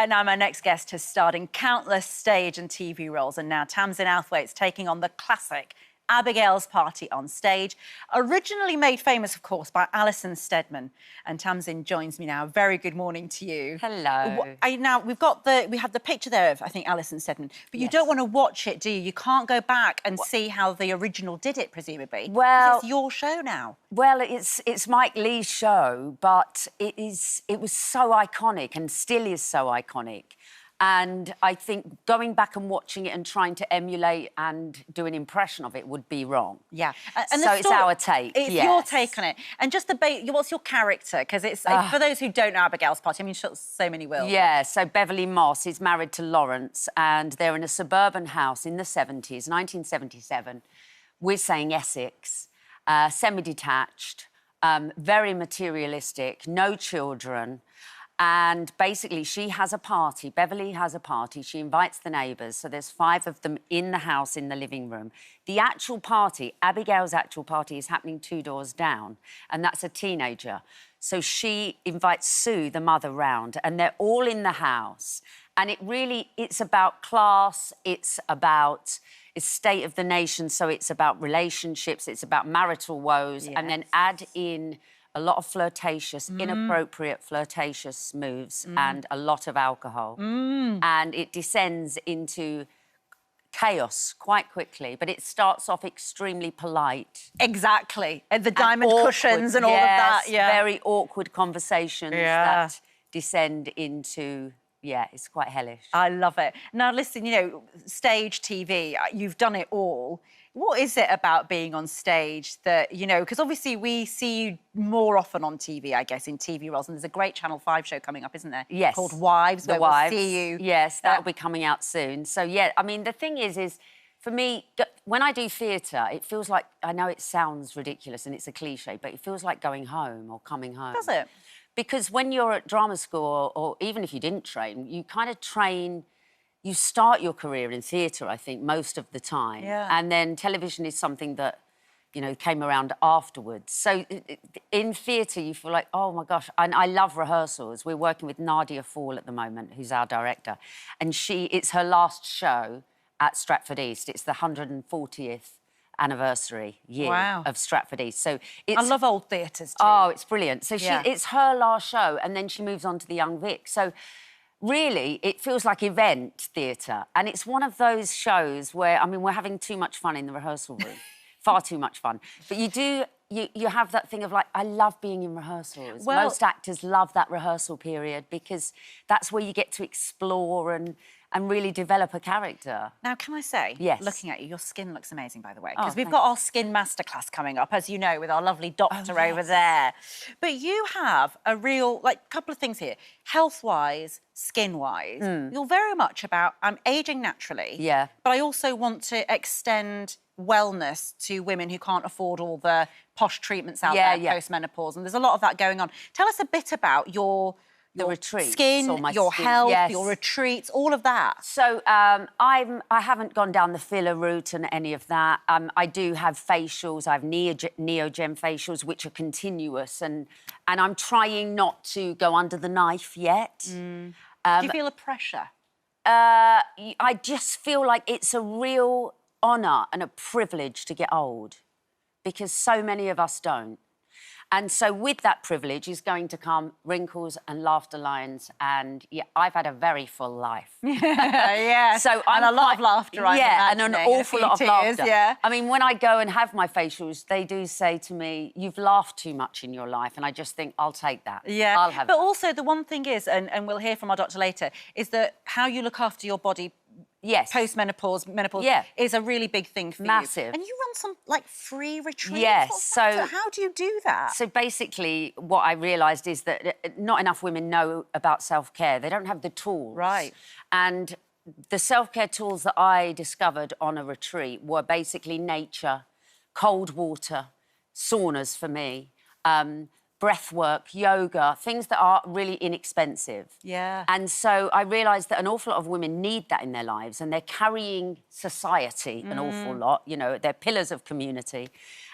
Now my next guest has starred in countless stage and TV roles, and now Tamzin Outhwaite's taking on the classic Abigail's Party on stage, originally made famous, of course, by Alison Steadman. And Tamzin joins me now. Very good morning to you. Hello. Now we have the picture there of, I think, Alison Steadman, but you don't want to watch it, do you? You can't go back and see how the original did it, presumably. Well, it's your show now. Well, it's Mike Leigh's show, but it was so iconic and still is so iconic. And I think going back and watching it and trying to emulate and do an impression of it would be wrong. Yeah. And so it's our take. It's your take on it. And just what's your character? Because it's, for those who don't know Abigail's Party, I mean, so many will. Yeah, so Beverly Moss is married to Lawrence and they're in a suburban house in the 70s, 1977. We're saying Essex, semi-detached, very materialistic, no children. And basically, she has a party. Beverly has a party. She invites the neighbours. So there's 5 of them in the house, in the living room. The actual party, Abigail's actual party, is happening 2 doors down. And that's a teenager. So she invites Sue, the mother, round. And they're all in the house. And it's about class. It's about state of the nation. So it's about relationships. It's about marital woes. Yes. And then add in a lot of flirtatious, inappropriate flirtatious moves and a lot of alcohol. And it descends into chaos quite quickly, but it starts off extremely polite. Exactly. And the diamond cushions and all of that. Yeah. Very awkward conversations that descend into... Yeah, it's quite hellish. I love it. Now, listen, you know, stage TV, you've done it all. What is it about being on stage that, you know, because obviously we see you more often on TV, I guess, in TV roles, and there's a great Channel 5 show coming up, isn't there? Yes. Called Wives, where we'll see you. Yes, that'll be coming out soon. So, yeah, I mean, the thing is for me, when I do theatre, it feels like, I know it sounds ridiculous and it's a cliche, but it feels like going home or coming home. Does it? Because when you're at drama school, or even if you didn't train, you kind of train... You start your career in theatre, I think, most of the time. Yeah. And then television is something that, you know, came around afterwards. So in theatre, you feel like, oh, my gosh, and I love rehearsals. We're working with Nadia Fall at the moment, who's our director, and it's her last show at Stratford East. It's the 140th anniversary year of Stratford East. So I love old theatres too. Oh, it's brilliant. So it's her last show, and then she moves on to the Young Vic. So really, it feels like event theatre. And it's one of those shows where, I mean, we're having too much fun in the rehearsal room. Far too much fun. But you have that thing of, like, I love being in rehearsals. Well, most actors love that rehearsal period because that's where you get to explore and really develop a character. Now, can I say, looking at you, your skin looks amazing, by the way, because we've got our skin masterclass coming up, as you know, with our lovely doctor over there. But you have a real, like, couple of things here. Health-wise, skin-wise, you're very much about, I'm ageing naturally, but I also want to extend wellness to women who can't afford all the posh treatments out there post-menopause, and there's a lot of that going on. Tell us a bit about your retreats, skin, your health, your retreats, all of that. So I haven't gone down the filler route and any of that. I do have facials. I have Neogen facials, which are continuous, and I'm trying not to go under the knife yet. Do you feel a pressure? I just feel like it's a real honour and a privilege to get old, because so many of us don't. And so with that privilege is going to come wrinkles and laughter lines, and I've had a very full life. So and a lot of laughter, and an awful lot of laughter. I mean, when I go and have my facials, they do say to me, "You've laughed too much in your life," and I just think, I'll take that. I'll have but also the one thing is, and we'll hear from our doctor later, is that how you look after your body post-menopause, menopause is a really big thing for you. Massive. And you run some, like, free retreats. Yes, so... How do you do that? So basically, what I realised is that not enough women know about self-care. They don't have the tools. Right. And the self-care tools that I discovered on a retreat were basically nature, cold water, saunas for me, breath work, yoga, things that are really inexpensive. Yeah. And so I realised that an awful lot of women need that in their lives, and they're carrying society an awful lot, you know, they're pillars of community.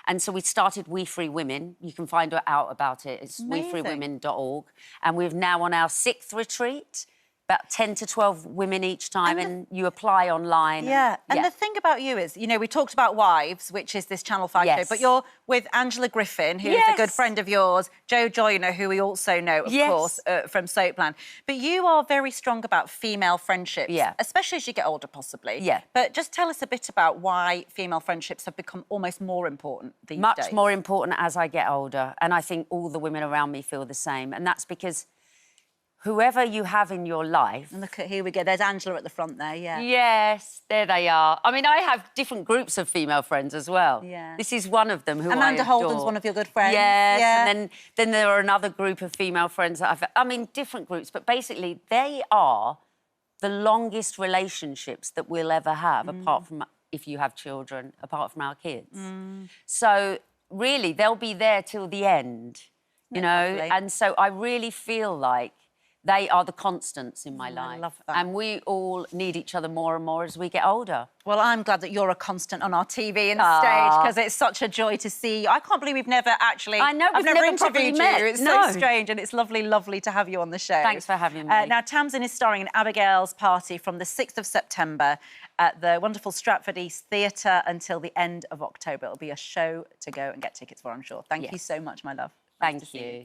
And so we started We Free Women. You can find out about it. It's wefreewomen.org. And we're now on our 6th retreat. about 10 to 12 women each time, and you apply online. Yeah, and the thing about you is, you know, we talked about Wives, which is this Channel 5 show, but you're with Angela Griffin, who is a good friend of yours, Joe Joyner, who we also know, of course, from Soapland. But you are very strong about female friendships, especially as you get older, possibly. Yeah. But just tell us a bit about why female friendships have become almost more important these days. Much more important as I get older, and I think all the women around me feel the same, and that's because whoever you have in your life... And look, here we go. There's Angela at the front there, Yes, there they are. I mean, I have different groups of female friends as well. Yeah. This is one of them who Amanda I adore. Holden's one of your good friends. Yes, yeah. And then there are another group of female friends that I mean, different groups, but basically they are the longest relationships that we'll ever have, apart from, if you have children, apart from our kids. So, really, they'll be there till the end, you know? Lovely. And so I really feel like they are the constants in my life. I love that. And we all need each other more and more as we get older. Well, I'm glad that you're a constant on our TV and stage, because it's such a joy to see you. I can't believe we've never actually... I know, I've never interviewed met. you. It's so strange, and it's lovely, lovely to have you on the show. Thanks for having me. Now, Tamzin is starring in Abigail's Party from the 6th of September at the wonderful Stratford East Theatre until the end of October. It'll be a show to go and get tickets for, I'm sure. Thank you so much, my love. Thank you.